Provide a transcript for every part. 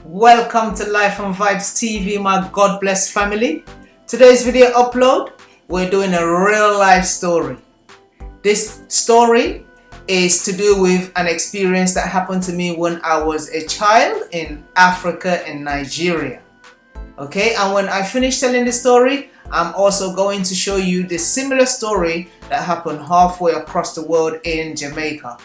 Welcome to Life and Vibes TV, my God bless family. Today's video upload, we're doing a real life story. This story is to do with an experience that happened to me when I was a child in Africa, in Nigeria. Okay, and when I finish telling the story, I'm also going to show you the similar story that happened halfway across the world in Jamaica.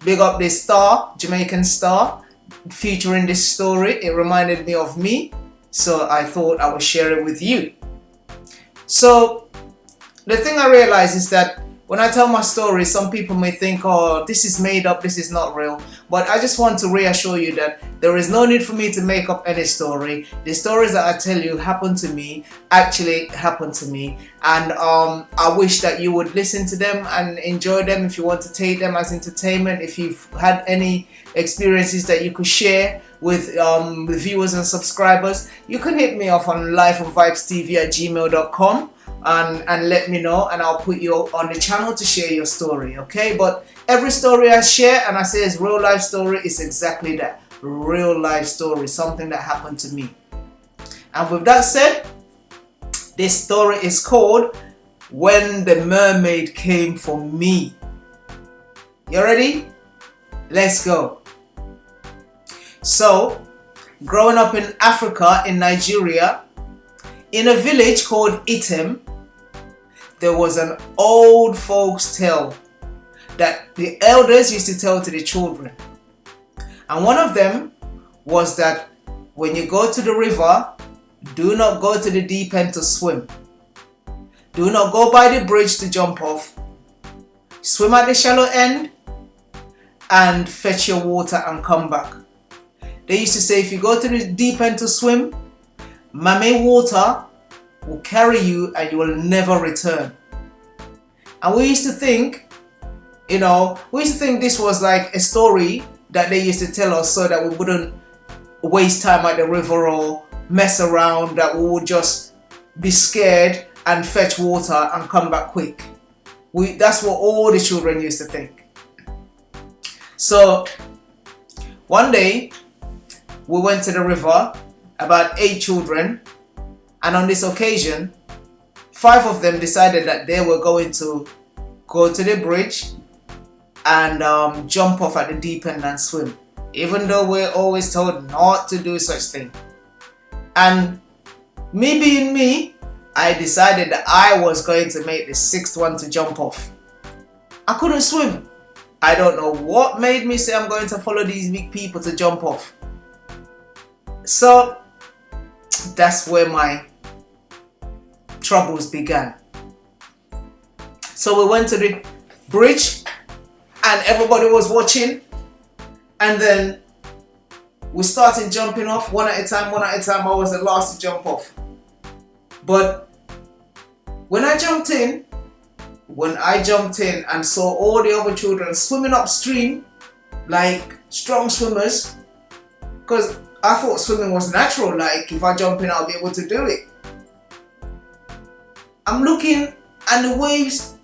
Big up this star, Jamaican star, featuring this story. It reminded me of me, so I thought I would share it with you. So the thing I realize is that when I tell my story, some people may think, oh, this is made up, this is not real. But I just want to reassure you that there is no need for me to make up any story. The stories that I tell you happen to me, actually happened to me. And I wish that you would listen to them and enjoy them if you want to take them as entertainment. If you've had any experiences that you could share with viewers and subscribers, you can hit me up on lifeandvibestv@gmail.com. and let me know, and I'll put you on the channel to share your story, okay? But every story I share and I say is real life story is exactly that, real life story, something that happened to me. And with that said, this story is called When the Mermaid Came for Me. You ready? Let's go. So, growing up in Africa, in Nigeria, in a village called Item, there was an old folks' tale that the elders used to tell to the children. And one of them was that when you go to the river, do not go to the deep end to swim. Do not go by the bridge to jump off. Swim at the shallow end and fetch your water and come back. They used to say if you go to the deep end to swim, Mermaid water will carry you and you will never return. And we used to think, this was like a story that they used to tell us so that we wouldn't waste time at the river or mess around, that we would just be scared and fetch water and come back quick. That's what all the children used to think. So one day we went to the river, about 8 children, and on this occasion 5 of them decided that they were going to go to the bridge and jump off at the deep end and swim, even though we're always told not to do such thing. And me being me, I decided that I was going to make the 6th one to jump off. I couldn't swim. I don't know what made me say I'm going to follow these big people to jump off. So that's where my troubles began. So we went to the bridge and everybody was watching, and then we started jumping off one at a time. I was the last to jump off. But when I jumped in and saw all the other children swimming upstream like strong swimmers, because I thought swimming was natural, like if I jump in I'll be able to do it. I'm looking and the waves,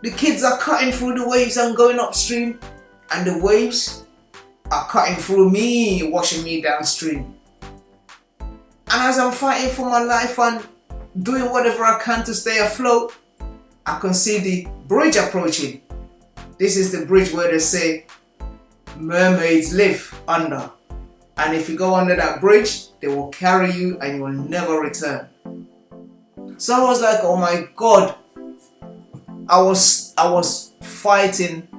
the kids are cutting through the waves and going upstream, and the waves are cutting through me, washing me downstream. And as I'm fighting for my life and doing whatever I can to stay afloat, I can see the bridge approaching. This is the bridge where they say mermaids live under. And if you go under that bridge, they will carry you and you will never return. So I was like, oh my God. I was fighting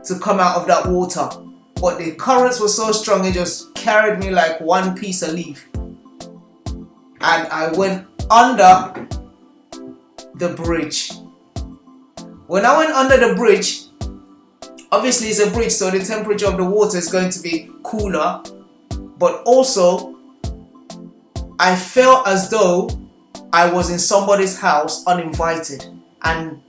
to come out of that water. But the currents were so strong, it just carried me like one piece of leaf. And I went under the bridge. When I went under the bridge, obviously it's a bridge, so the temperature of the water is going to be cooler. But also, I felt as though I was in somebody's house uninvited. And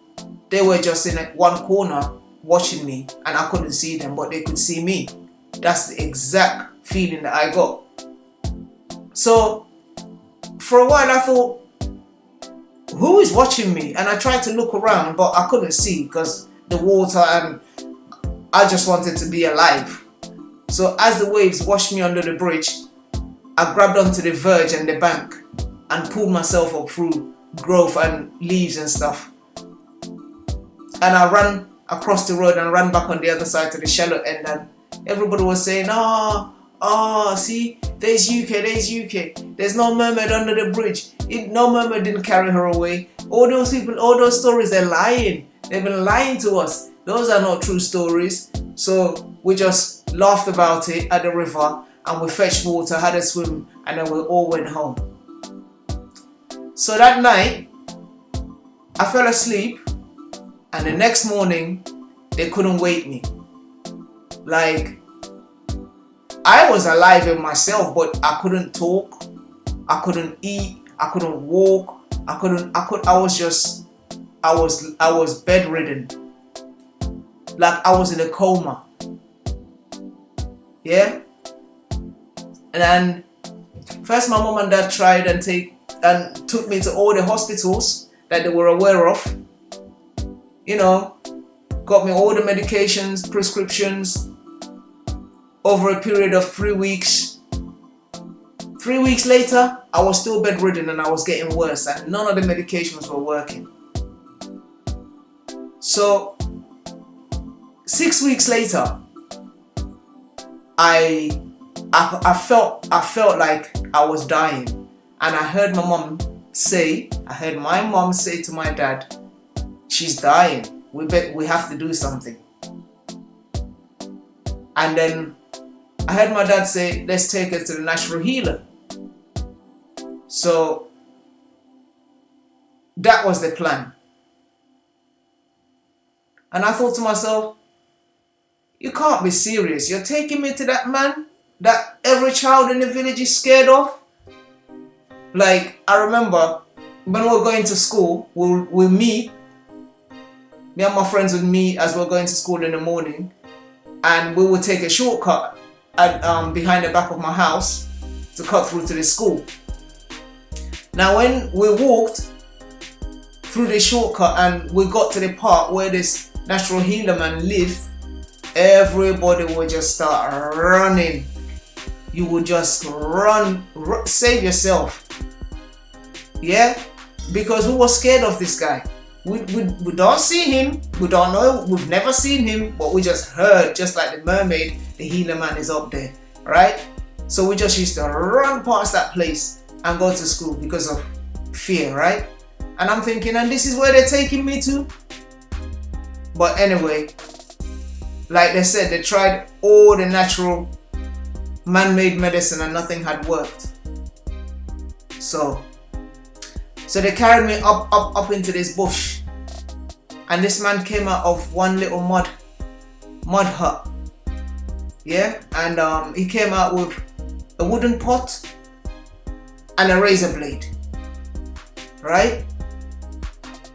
they were just in one corner watching me. And I couldn't see them, but they could see me. That's the exact feeling that I got. So, for a while I thought, who is watching me? And I tried to look around, but I couldn't see because the water, and I just wanted to be alive. So as the waves washed me under the bridge, I grabbed onto the verge and the bank and pulled myself up through growth and leaves and stuff. And I ran across the road and ran back on the other side to the shallow end, and everybody was saying, see, there's UK, there's no mermaid under the bridge. No mermaid didn't carry her away. All those people, all those stories, they're lying. They've been lying to us. Those are not true stories. So we just laughed about it at the river, and we fetched water, had a swim, and then we all went home. So that night, I fell asleep, and the next morning, they couldn't wake me. Like, I was alive in myself, but I couldn't talk, I couldn't eat, I couldn't walk, I was bedridden. Like I was in a coma. Yeah? And then first my mom and dad tried and took me to all the hospitals that they were aware of. You know, got me all the medications, prescriptions over a period of 3 weeks. 3 weeks later, I was still bedridden and I was getting worse, and none of the medications were working. So 6 weeks later, I felt like I was dying, and I heard my mom say to my dad, she's dying. We have to do something. And then I heard my dad say, let's take her to the natural healer. So that was the plan. And I thought to myself, you can't be serious. You're taking me to that man that every child in the village is scared of? Like, I remember when we were going to school, we'll meet. Me and my friends would meet as we were going to school in the morning, and we would take a shortcut behind the back of my house to cut through to the school. Now, when we walked through the shortcut and we got to the part where this natural healer man lived, everybody would just start running. You would just run, save yourself. Yeah? Because we were scared of this guy. We don't see him, we don't know, we've never seen him, but we just heard, just like the mermaid, the healer man is up there, right? So we just used to run past that place and go to school because of fear, right? And I'm thinking, and this is where they're taking me to? But anyway, like they said, they tried all the natural man-made medicine and nothing had worked. So they carried me up into this bush, and this man came out of one little mud hut. Yeah, and he came out with a wooden pot and a razor blade, right?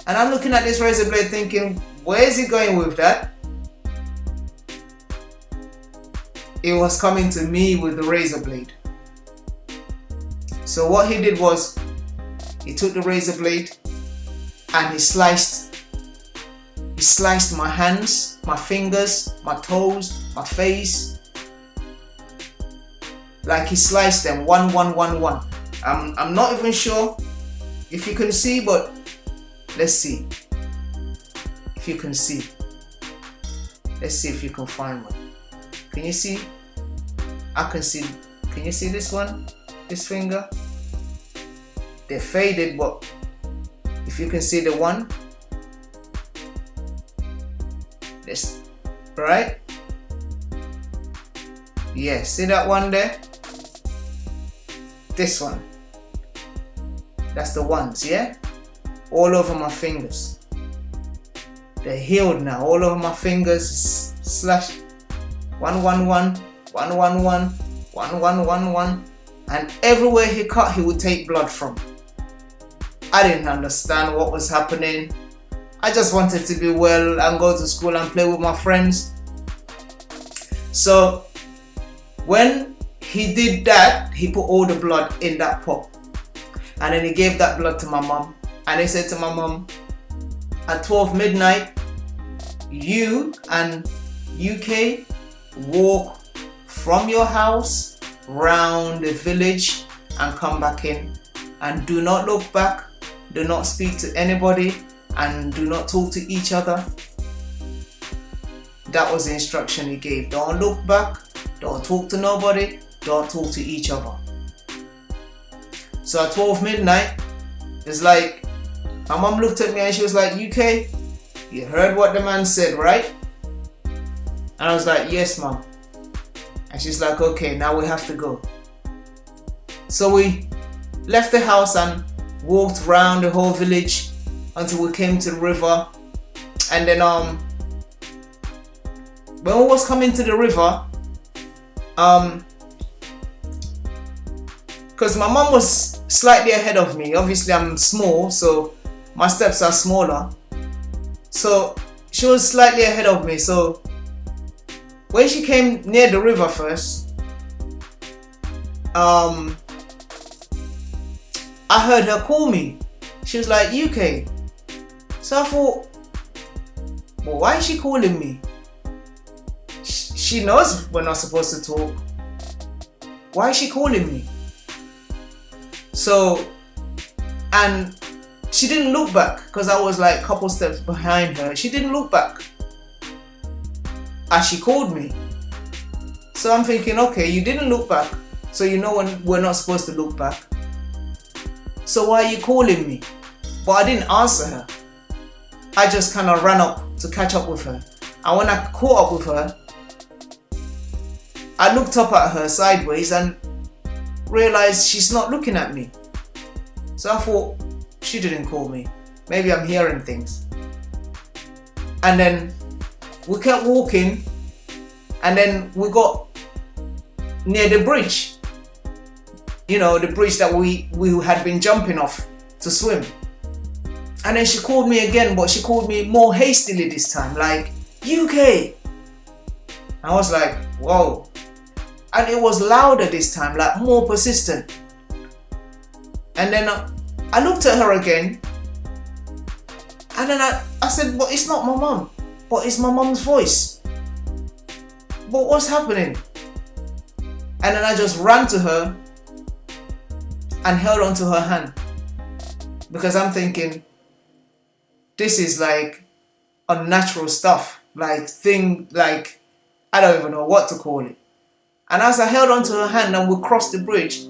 And I'm looking at this razor blade thinking, where is he going with that? It was coming to me with the razor blade. So what he did was, he took the razor blade and he sliced my hands, my fingers, my toes, my face. Like he sliced them one. I'm not even sure if you can see, but let's see if you can see. Let's see if you can find one. Can you see? I can see. Can you see this one? This finger? They're faded, but if you can see the one, this, right? Yeah, see that one there? This one. That's the ones, yeah? All over my fingers. They're healed now. All over my fingers, slash 111, 111, 1111, and everywhere he cut, he would take blood from. I didn't understand what was happening. I just wanted to be well and go to school and play with my friends. So when he did that, he put all the blood in that pot, and then he gave that blood to my mom, and he said to my mom, at 12 midnight, you and UK walk from your house, round the village, and come back in. And do not look back, do not speak to anybody, and do not talk to each other. That was the instruction he gave. Don't look back, don't talk to nobody, don't talk to each other. So at 12 midnight, it's like, my mom looked at me and she was like, UK, you heard what the man said, right? And I was like, yes, mom. And she's like, okay, now we have to go. So we left the house and walked around the whole village until we came to the river. And then when we was coming to the river, because my mom was slightly ahead of me. Obviously I'm small, so my steps are smaller. So she was slightly ahead of me. So when she came near the river first, I heard her call me. She was like, UK. So I thought, well, why is she calling me? She knows we're not supposed to talk. Why is she calling me? So, and she didn't look back because I was like a couple steps behind her. She didn't look back as she called me. So I'm thinking, okay, you didn't look back, so you know when we're not supposed to look back. So why are you calling me? But I didn't answer her. I just kind of ran up to catch up with her. And when I caught up with her, I looked up at her sideways and realized she's not looking at me. So I thought, she didn't call me. Maybe I'm hearing things. And then we kept walking, and then we got near the bridge. You know, the bridge that we had been jumping off to swim. And then she called me again, but she called me more hastily this time, like, UK. I was like, whoa. And it was louder this time, like more persistent. And then I looked at her again, and then I said, but it's not my mom, but it's my mom's voice. But what's happening? And then I just ran to her and held onto her hand, because I'm thinking, this is like unnatural stuff, like I don't even know what to call it. And as I held onto her hand and we crossed the bridge,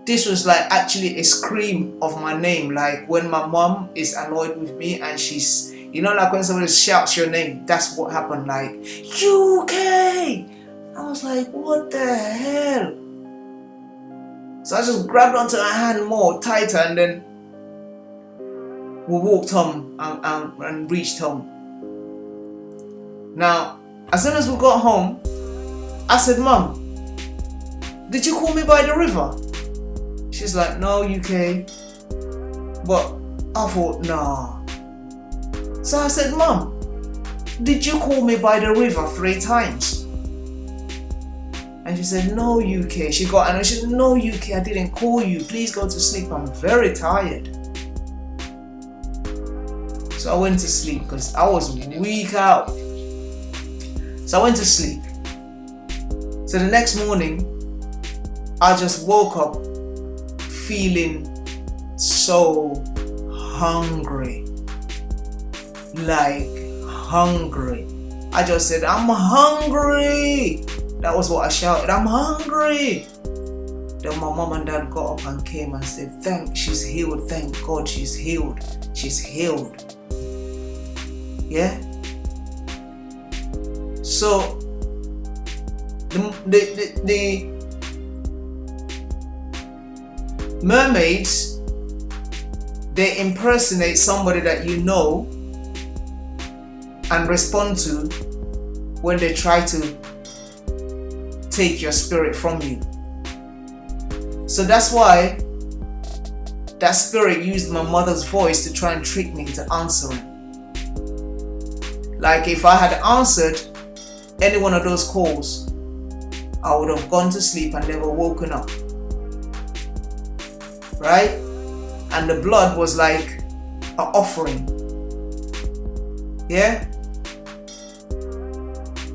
this was like actually a scream of my name, like when my mom is annoyed with me and she's, you know, like when somebody shouts your name, that's what happened, like, UK! I was like, what the hell? So I just grabbed onto her hand more tighter, and then we walked home and reached home. Now, as soon as we got home, I said, Mom, did you call me by the river? She's like, no, UK. But I thought, nah. So I said, Mom, did you call me by the river 3 times? And she said, no, UK. She got, and she said, no, UK, I didn't call you. Please go to sleep. I'm very tired. So I went to sleep because I was weak out. So I went to sleep. So the next morning, I just woke up feeling so hungry. Like hungry. I just said, I'm hungry. That was what I shouted, I'm hungry. Then my mom and dad got up and came and said, she's healed, thank God she's healed. She's healed. Yeah? So, the mermaids, they impersonate somebody that you know and respond to when they try to take your spirit from you. So that's why that spirit used my mother's voice to try and trick me into answering. Like if I had answered any one of those calls, I would have gone to sleep and never woken up. Right? And the blood was like an offering. Yeah?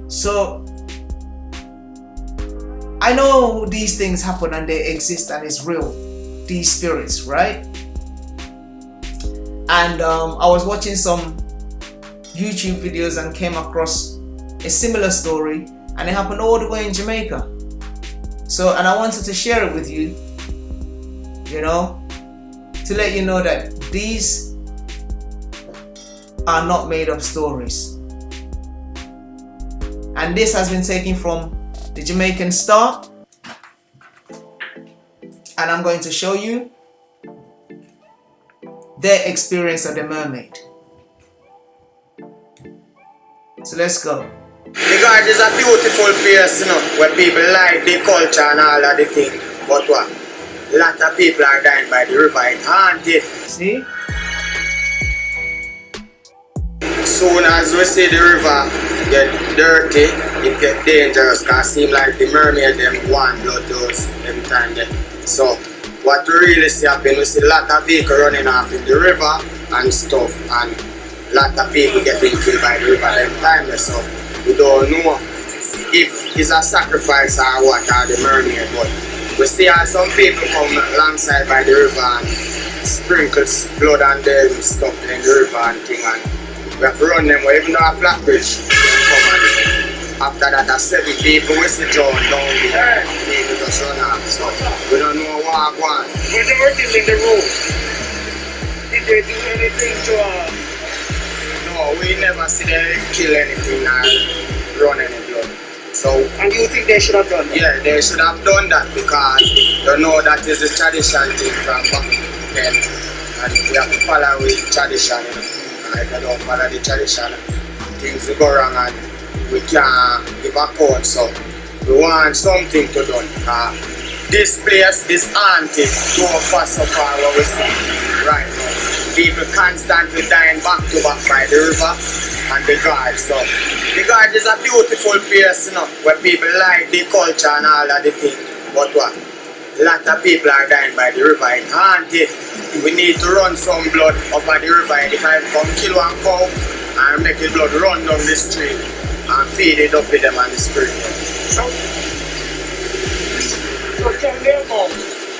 So I know these things happen and they exist and it's real, these spirits, right? And I was watching some YouTube videos and came across a similar story, and it happened all the way in Jamaica. So, and I wanted to share it with you, you know, to let you know that these are not made up stories. And this has been taken from the Jamaican Star, and I'm going to show you their experience of the mermaid. So let's go. The gorge is a beautiful place, you know, where people like the culture and all of the thing. But what? A lot of people are dying by the river, it haunted. See? Soon as we see the river get dirty, it get dangerous, because it seems like the mermaid them want blood those them time there. So what we really see happen, we see a lot of vehicles running off in the river and stuff, and a lot of people getting killed by the river them time there. So we don't know if it's a sacrifice or what, or the mermaid, but we see how some people come alongside by the river and sprinkle blood on them stuff in the river and thing, and we have to run them, even though a flat bridge come, and after that 7 people we see drown down there, people just run off, so we don't know what going on. When they were killing the road, did they do anything to No, we never see them kill anything or run any blood. So, and you think they should have done that? yeah, they should have done that, because you know that is the tradition thing from back then, and we have to follow with tradition, you know. And if you don't follow the tradition, things will go wrong and we can't give a code. So we want something to done. This place is haunted so far what we see right now. People constantly dying back to back by the river and the gorge. So the gorge is a beautiful place, you know, where people like the culture and all of the thing. But what? A lot of people are dying by the river, it's haunted. We need to run some blood up at the river. If I come kill one cow and make the blood run down the stream and feed it up with them and the spirit. So tell me about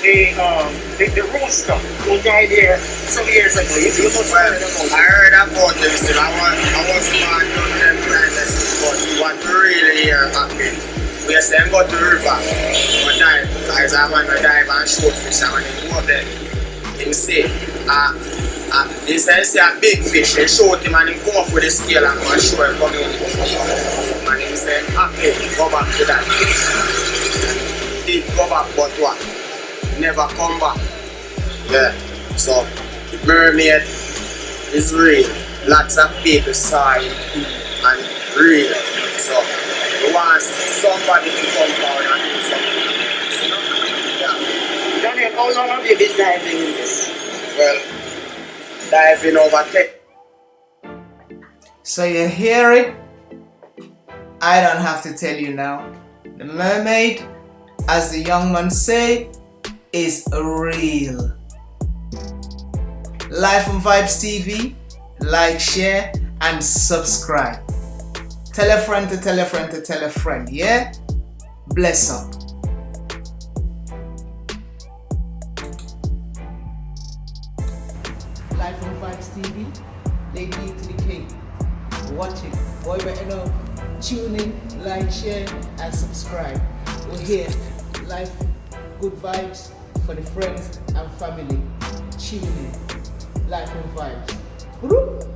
the rooster who died here some years ago. You must Well, have heard about I heard about them still. I was born down them timeless, but what really here happened, we say go to the river one time, because I want to dive and shoot fish, and when he go there, him say, he say a big fish, they shoot him and him come up with a scale and go and show him come in. And him say, happy, go back to that fish. He did go back, but what? Never come back. Yeah, so the mermaid is real. Lots of people saw him and real. So we want somebody to come down and do something. Yeah. Daniel, how long have you been diving in this? Well, diving over 10. So you hear it? I don't have to tell you now. The mermaid, as the young man say, is real. Life on Vibes TV, like, share, and subscribe. Tell a friend to tell a friend to tell a friend, yeah? Bless up. Life on Vibes TV, Lady to the King. Watch it. Boy, better know. Tune in, like, share, and subscribe. We're here. Life, good vibes for the friends and family. Tune in. Life on Vibes.